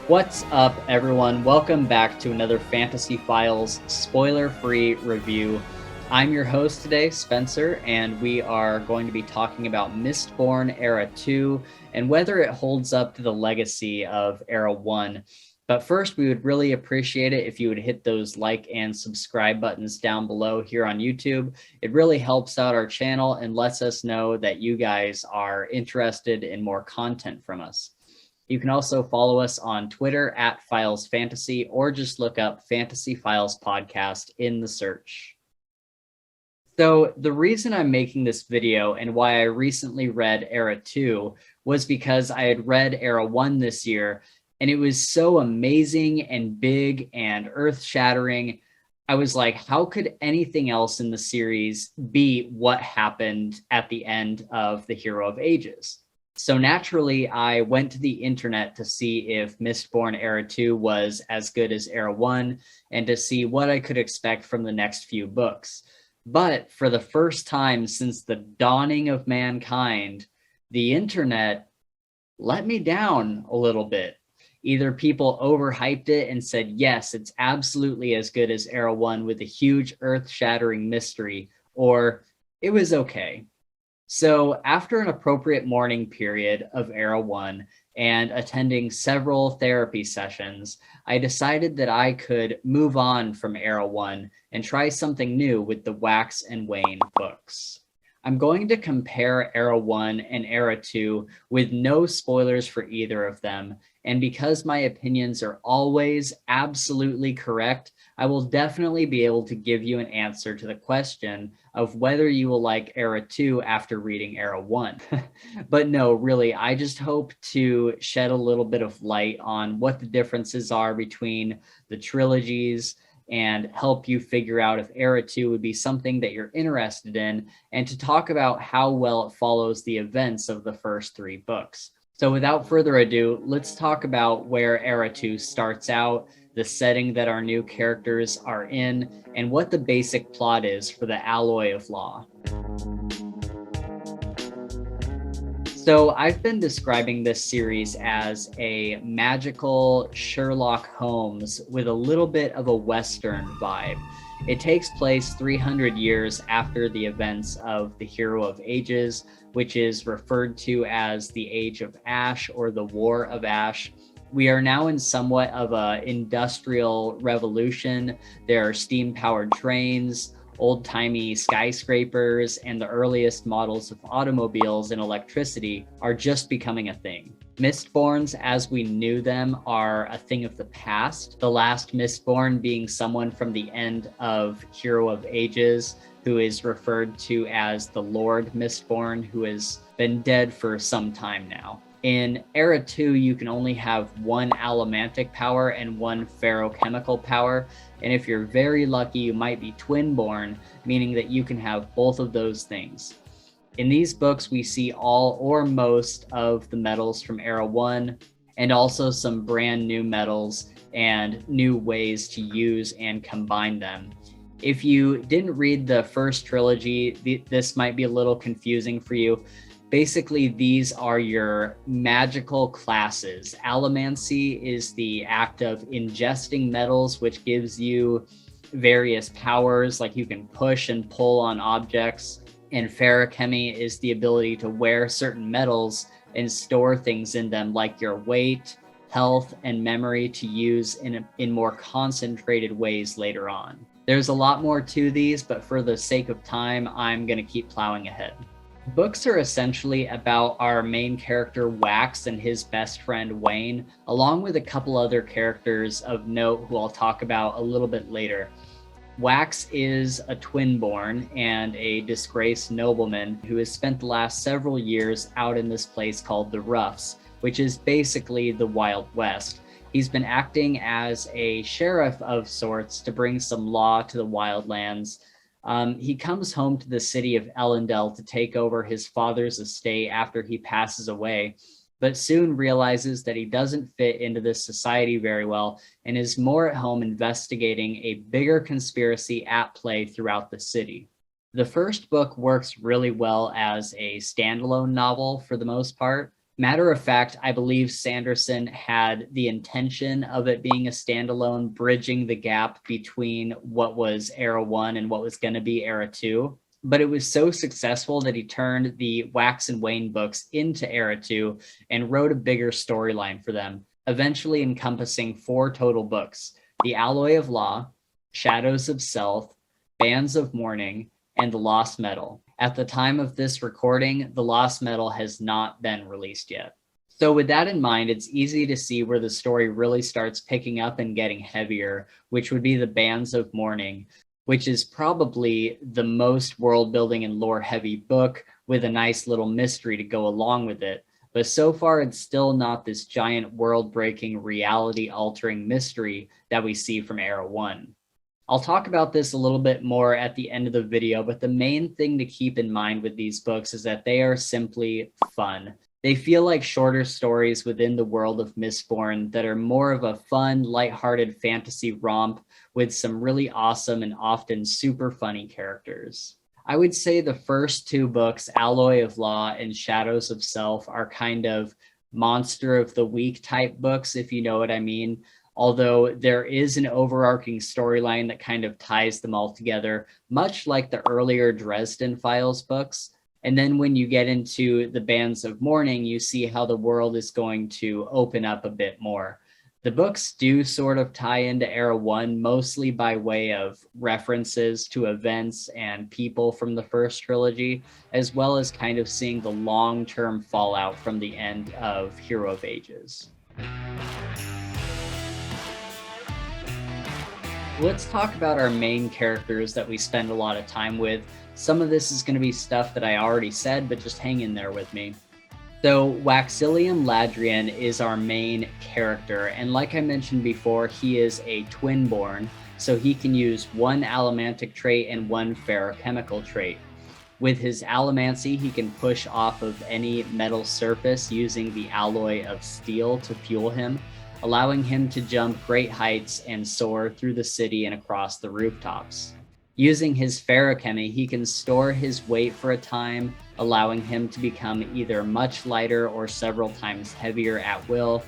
What's up, everyone? Welcome back to another Fantasy Files spoiler-free review. I'm your host today, Spencer, and we are going to be talking about Mistborn Era 2 and whether it holds up to the legacy of Era 1. But first, we would really appreciate it if you would hit those like and subscribe buttons down below here on YouTube. It really helps out our channel and lets us know that you guys are interested in more content from us. You can also follow us on Twitter at Files Fantasy, or just look up Fantasy Files Podcast in the search. So the reason I'm making this video and why I recently read Era 2 was because I had read Era 1 this year, and it was so amazing and big and earth-shattering. I was like, how could anything else in the series be what happened at the end of The Hero of Ages? So naturally, I went to the internet to see if Mistborn Era 2 was as good as Era 1 and to see what I could expect from the next few books. But for the first time since the dawning of mankind, the internet let me down a little bit. Either people overhyped it and said, yes, it's absolutely as good as Era 1 with a huge earth-shattering mystery, or it was okay. So after an appropriate mourning period of Era 1 and attending several therapy sessions, I decided that I could move on from Era 1 and try something new with the Wax and Wayne books. I'm going to compare Era 1 and Era 2 with no spoilers for either of them, and because my opinions are always absolutely correct, I will definitely be able to give you an answer to the question of whether you will like Era 2 after reading Era 1. But no, really, I just hope to shed a little bit of light on what the differences are between the trilogies and help you figure out if Era 2 would be something that you're interested in, and to talk about how well it follows the events of the first three books. So without further ado, let's talk about where Era 2 starts out, the setting that our new characters are in, and what the basic plot is for the Alloy of Law. So I've been describing this series as a magical Sherlock Holmes with a little bit of a Western vibe. It takes place 300 years after the events of The Hero of Ages, which is referred to as the Age of Ash or the War of Ash. We are now in somewhat of an industrial revolution. There are steam-powered trains, old-timey skyscrapers, and the earliest models of automobiles and electricity are just becoming a thing. Mistborns, as we knew them, are a thing of the past. The last Mistborn being someone from the end of Hero of Ages, who is referred to as the Lord Mistborn, who has been dead for some time now. In Era 2, you can only have one allomantic power and one ferochemical power, and if you're very lucky, you might be twin-born, meaning that you can have both of those things. In these books, we see all or most of the metals from Era 1, and also some brand new metals and new ways to use and combine them. If you didn't read the first trilogy, this might be a little confusing for you. Basically, these are your magical classes. Allomancy is the act of ingesting metals, which gives you various powers, like you can push and pull on objects. And ferochemy is the ability to wear certain metals and store things in them, like your weight, health, and memory, to use in more concentrated ways later on. There's a lot more to these, but for the sake of time, I'm going to keep plowing ahead. Books are essentially about our main character Wax and his best friend Wayne, along with a couple other characters of note who I'll talk about a little bit later. Wax is a twin-born and a disgraced nobleman who has spent the last several years out in this place called the Roughs, which is basically the Wild West. He's been acting as a sheriff of sorts to bring some law to the Wildlands. He comes home to the city of Elendel to take over his father's estate after he passes away, but soon realizes that he doesn't fit into this society very well and is more at home investigating a bigger conspiracy at play throughout the city. The first book works really well as a standalone novel for the most part. Matter of fact, I believe Sanderson had the intention of it being a standalone, bridging the gap between what was Era 1 and what was going to be Era 2. But it was so successful that he turned the Wax and Wayne books into Era 2 and wrote a bigger storyline for them, eventually encompassing 4 total books: The Alloy of Law, Shadows of Self, Bands of Mourning, and The Lost Metal. At the time of this recording, The Lost Metal has not been released yet. So with that in mind, it's easy to see where the story really starts picking up and getting heavier, which would be the Bands of Mourning, which is probably the most world building and lore heavy book, with a nice little mystery to go along with it. But so far, it's still not this giant world breaking, reality altering mystery that we see from Era 1. I'll talk about this a little bit more at the end of the video, but the main thing to keep in mind with these books is that they are simply fun. They feel like shorter stories within the world of Mistborn that are more of a fun, lighthearted fantasy romp with some really awesome and often super funny characters. I would say the first 2 books, Alloy of Law and Shadows of Self, are kind of monster of the week type books, if you know what I mean. Although there is an overarching storyline that kind of ties them all together, much like the earlier Dresden Files books. And then when you get into the Bands of Mourning, you see how the world is going to open up a bit more. The books do sort of tie into Era 1, mostly by way of references to events and people from the first trilogy, as well as kind of seeing the long-term fallout from the end of Hero of Ages. Let's talk about our main characters that we spend a lot of time with. Some of this is going to be stuff that I already said, but just hang in there with me. So Waxilium Ladrian is our main character, and like I mentioned before, he is a twin-born, so he can use 1 allomantic trait and 1 ferochemical trait. With his allomancy, he can push off of any metal surface using the alloy of steel to fuel him, allowing him to jump great heights and soar through the city and across the rooftops. Using his ferochemy, he can store his weight for a time, allowing him to become either much lighter or several times heavier at will.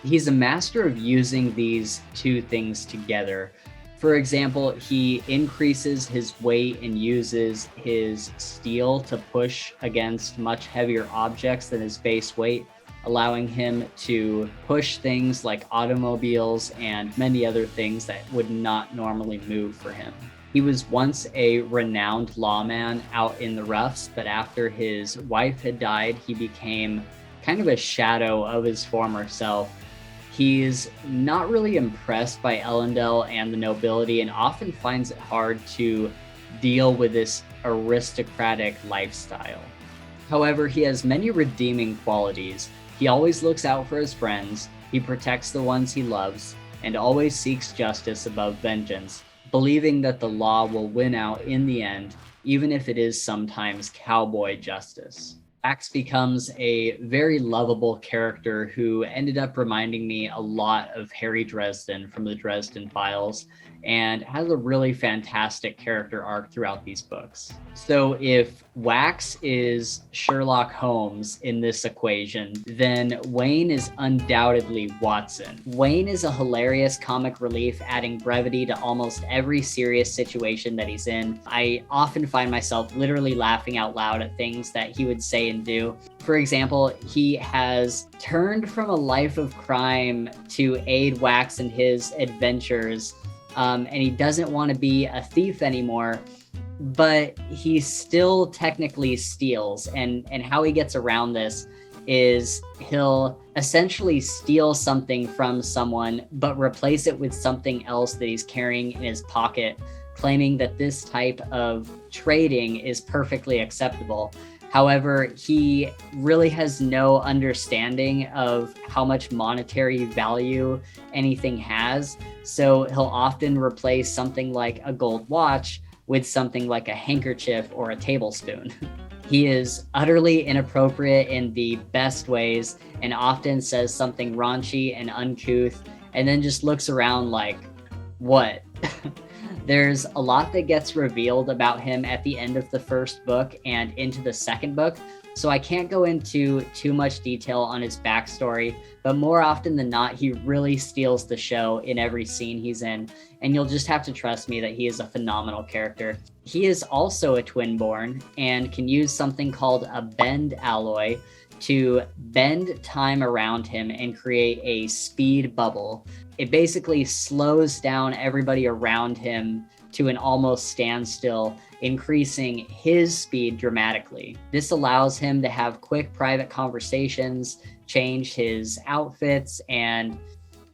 He's a master of using these 2 things together. For example, he increases his weight and uses his steel to push against much heavier objects than his base weight, allowing him to push things like automobiles and many other things that would not normally move for him. He was once a renowned lawman out in the roughs, but after his wife had died, he became kind of a shadow of his former self. He's not really impressed by Elendil and the nobility, and often finds it hard to deal with this aristocratic lifestyle. However, he has many redeeming qualities. He always looks out for his friends, he protects the ones he loves, and always seeks justice above vengeance, believing that the law will win out in the end, even if it is sometimes cowboy justice. Axe becomes a very lovable character who ended up reminding me a lot of Harry Dresden from the Dresden Files, and has a really fantastic character arc throughout these books. So if Wax is Sherlock Holmes in this equation, then Wayne is undoubtedly Watson. Wayne is a hilarious comic relief, adding brevity to almost every serious situation that he's in. I often find myself literally laughing out loud at things that he would say and do. For example, he has turned from a life of crime to aid Wax in his adventures, and he doesn't want to be a thief anymore, but he still technically steals. And how he gets around this is he'll essentially steal something from someone, but replace it with something else that he's carrying in his pocket, claiming that this type of trading is perfectly acceptable. However, he really has no understanding of how much monetary value anything has, so he'll often replace something like a gold watch with something like a handkerchief or a tablespoon. He is utterly inappropriate in the best ways, and often says something raunchy and uncouth, and then just looks around like, what? There's a lot that gets revealed about him at the end of the first book and into the second book, so I can't go into too much detail on his backstory, but more often than not, he really steals the show in every scene he's in, and you'll just have to trust me that he is a phenomenal character. He is also a Twinborn and can use something called a bend alloy to bend time around him and create a speed bubble. It basically slows down everybody around him to an almost standstill, increasing his speed dramatically. This allows him to have quick private conversations, change his outfits, and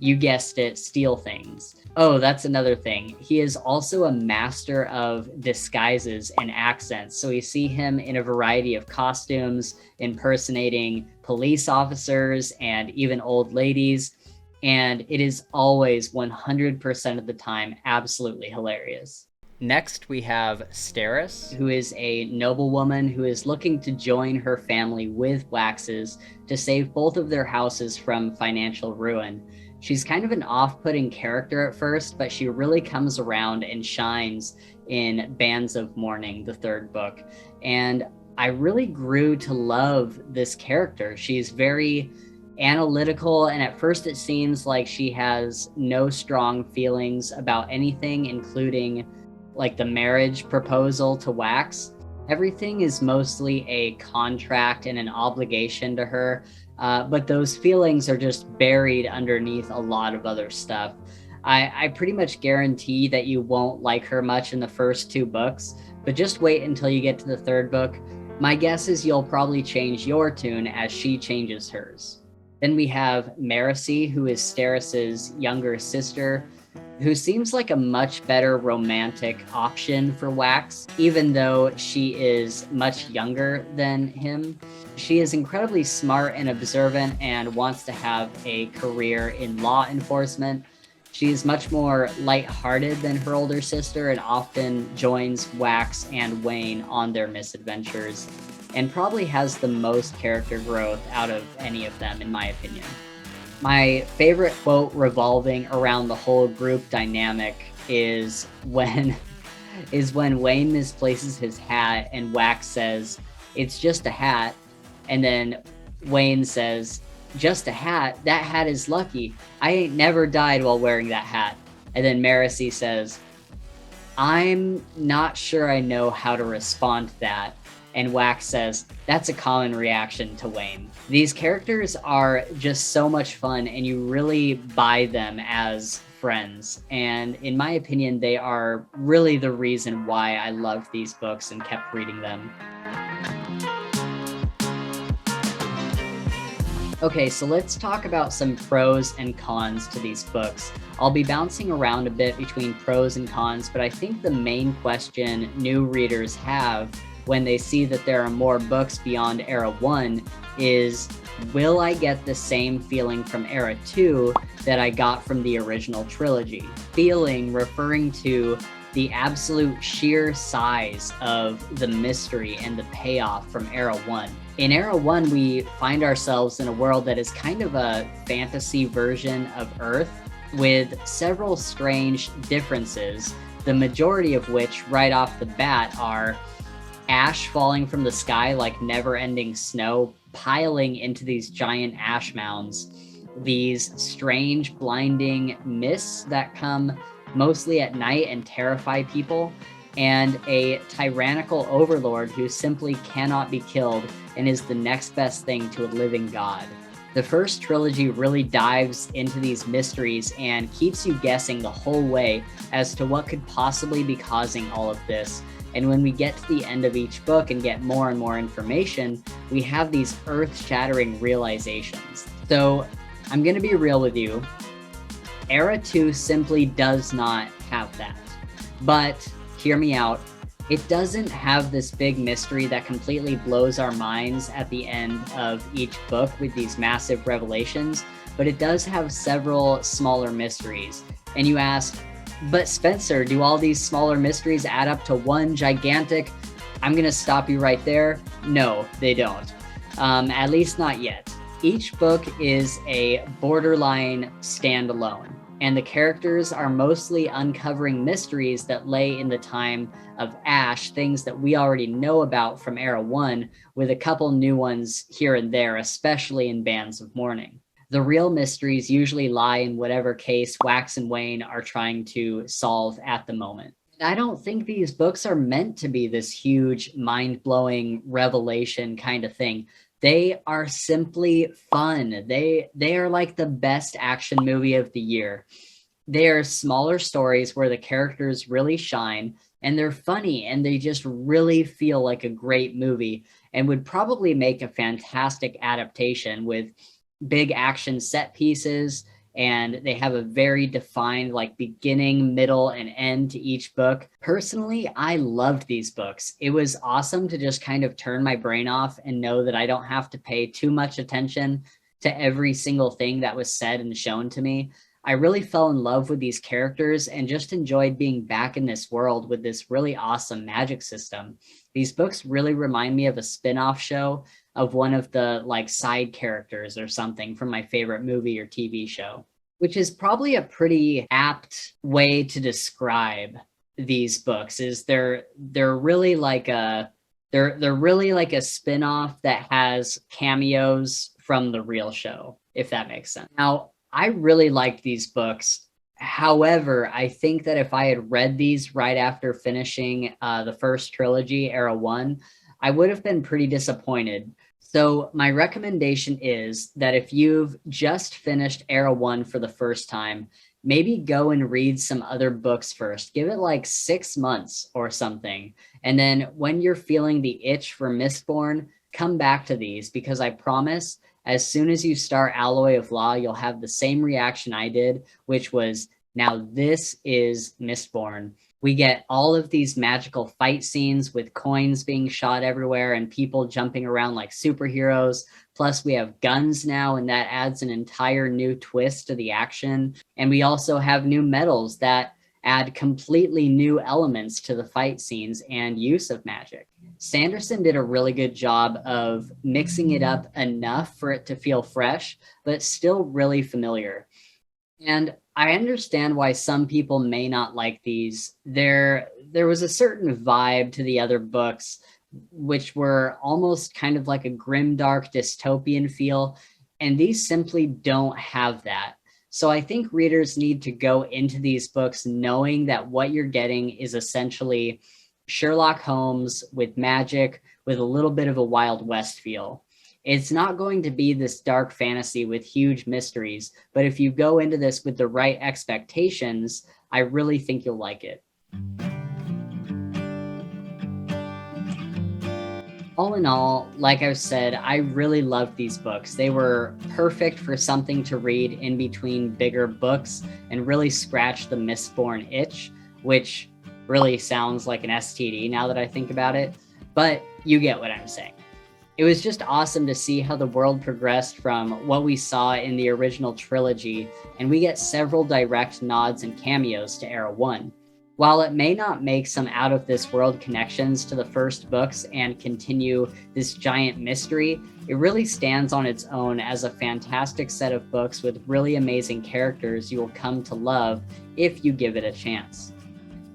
you guessed it, steal things. Oh, that's another thing. He is also a master of disguises and accents. So you see him in a variety of costumes, impersonating police officers and even old ladies. And it is always 100% of the time absolutely hilarious. Next, we have Steris, who is a noblewoman who is looking to join her family with Wax's to save both of their houses from financial ruin. She's kind of an off-putting character at first, but she really comes around and shines in Bands of Mourning, the third book. And I really grew to love this character. She's very analytical, and at first it seems like she has no strong feelings about anything, including like the marriage proposal to Wax. Everything is mostly a contract and an obligation to her, but those feelings are just buried underneath a lot of other stuff. I pretty much guarantee that you won't like her much in the first two books, but just wait until you get to the third book. My guess is you'll probably change your tune as she changes hers. Then we have Marasi, who is Steris's younger sister, who seems like a much better romantic option for Wax, even though she is much younger than him. She is incredibly smart and observant and wants to have a career in law enforcement. She is much more lighthearted than her older sister and often joins Wax and Wayne on their misadventures, and probably has the most character growth out of any of them, in my opinion. My favorite quote revolving around the whole group dynamic is when Wayne misplaces his hat and Wax says, "It's just a hat." And then Wayne says, "Just a hat? That hat is lucky. I ain't never died while wearing that hat." And then Marasi says, "I'm not sure I know how to respond to that." And Wax says, "That's a common reaction to Wayne." These characters are just so much fun, and you really buy them as friends. And in my opinion, they are really the reason why I loved these books and kept reading them. Okay, so let's talk about some pros and cons to these books. I'll be bouncing around a bit between pros and cons, but I think the main question new readers have when they see that there are more books beyond Era 1 is, will I get the same feeling from Era 2 that I got from the original trilogy? Feeling referring to the absolute sheer size of the mystery and the payoff from Era 1. In Era 1, we find ourselves in a world that is kind of a fantasy version of Earth with several strange differences, the majority of which right off the bat are ash falling from the sky like never-ending snow, piling into these giant ash mounds, these strange blinding mists that come mostly at night and terrify people, and a tyrannical overlord who simply cannot be killed and is the next best thing to a living god. The first trilogy really dives into these mysteries and keeps you guessing the whole way as to what could possibly be causing all of this. And when we get to the end of each book and get more and more information, we have these earth-shattering realizations. So I'm going to be real with you. Era 2 simply does not have that. But hear me out. It doesn't have this big mystery that completely blows our minds at the end of each book with these massive revelations, but it does have several smaller mysteries. And you ask, but Spencer, do all these smaller mysteries add up to one gigantic? I'm going to stop you right there. No, they don't. At least not yet. Each book is a borderline standalone. and the characters are mostly uncovering mysteries that lay in the time of Ash, things that we already know about from Era 1, with a couple new ones here and there, especially in Bands of Mourning. The real mysteries usually lie in whatever case Wax and Wayne are trying to solve at the moment. I don't think these books are meant to be this huge, mind-blowing revelation kind of thing. They are simply fun. They are like the best action movie of the year. They are smaller stories where the characters really shine, and they're funny, and they just really feel like a great movie, and would probably make a fantastic adaptation with big action set pieces, and they have a very defined like beginning, middle, and end to each book. Personally, I loved these books. It was awesome to just kind of turn my brain off and know that I don't have to pay too much attention to every single thing that was said and shown to me. I really fell in love with these characters and just enjoyed being back in this world with this really awesome magic system. These books really remind me of a spin-off show of one of the like side characters or something from my favorite movie or TV show, which is probably a pretty apt way to describe these books. Is they're really like a they're really like a spin-off that has cameos from the real show, if that makes sense. Now, I really liked these books. However, I think that if I had read these right after finishing the first trilogy, Era 1, I would have been pretty disappointed. So my recommendation is that if you've just finished Era 1 for the first time, maybe go and read some other books first. Give it like 6 months or something. And then when you're feeling the itch for Mistborn, come back to these, because I promise as soon as you start Alloy of Law, you'll have the same reaction I did, which was, now this is Mistborn. We get all of these magical fight scenes with coins being shot everywhere and people jumping around like superheroes. Plus we have guns now, and that adds an entire new twist to the action. And we also have new medals that add completely new elements to the fight scenes and use of magic. Sanderson did a really good job of mixing it up enough for it to feel fresh, but still really familiar. And I understand why some people may not like these. There was a certain vibe to the other books, which were almost kind of like a grimdark dystopian feel, and these simply don't have that. So I think readers need to go into these books knowing that what you're getting is essentially Sherlock Holmes with magic, with a little bit of a Wild West feel. It's not going to be this dark fantasy with huge mysteries, but if you go into this with the right expectations, I really think you'll like it. All in all, like I've said, I really loved these books. They were perfect for something to read in between bigger books and really scratch the Mistborn itch, which really sounds like an STD now that I think about it, but you get what I'm saying. It was just awesome to see how the world progressed from what we saw in the original trilogy, and we get several direct nods and cameos to Era 1. While it may not make some out-of-this-world connections to the first books and continue this giant mystery, it really stands on its own as a fantastic set of books with really amazing characters you will come to love if you give it a chance.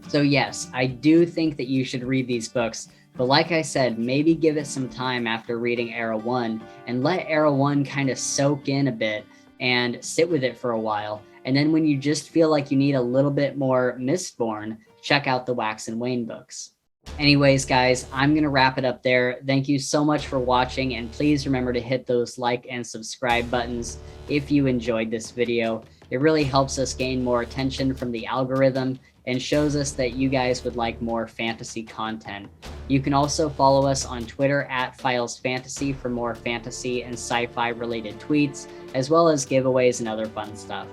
So yes, I do think that you should read these books, but like I said, maybe give it some time after reading Era 1 and let Era 1 kind of soak in a bit and sit with it for a while. And then when you just feel like you need a little bit more Mistborn, check out the Wax and Wayne books. Anyways, guys, I'm going to wrap it up there. Thank you so much for watching, and please remember to hit those like and subscribe buttons if you enjoyed this video. It really helps us gain more attention from the algorithm and shows us that you guys would like more fantasy content. You can also follow us on Twitter at Files Fantasy for more fantasy and sci-fi related tweets, as well as giveaways and other fun stuff.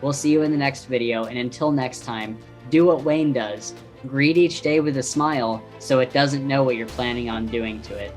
We'll see you in the next video, and until next time, do what Wayne does. Greet each day with a smile so it doesn't know what you're planning on doing to it.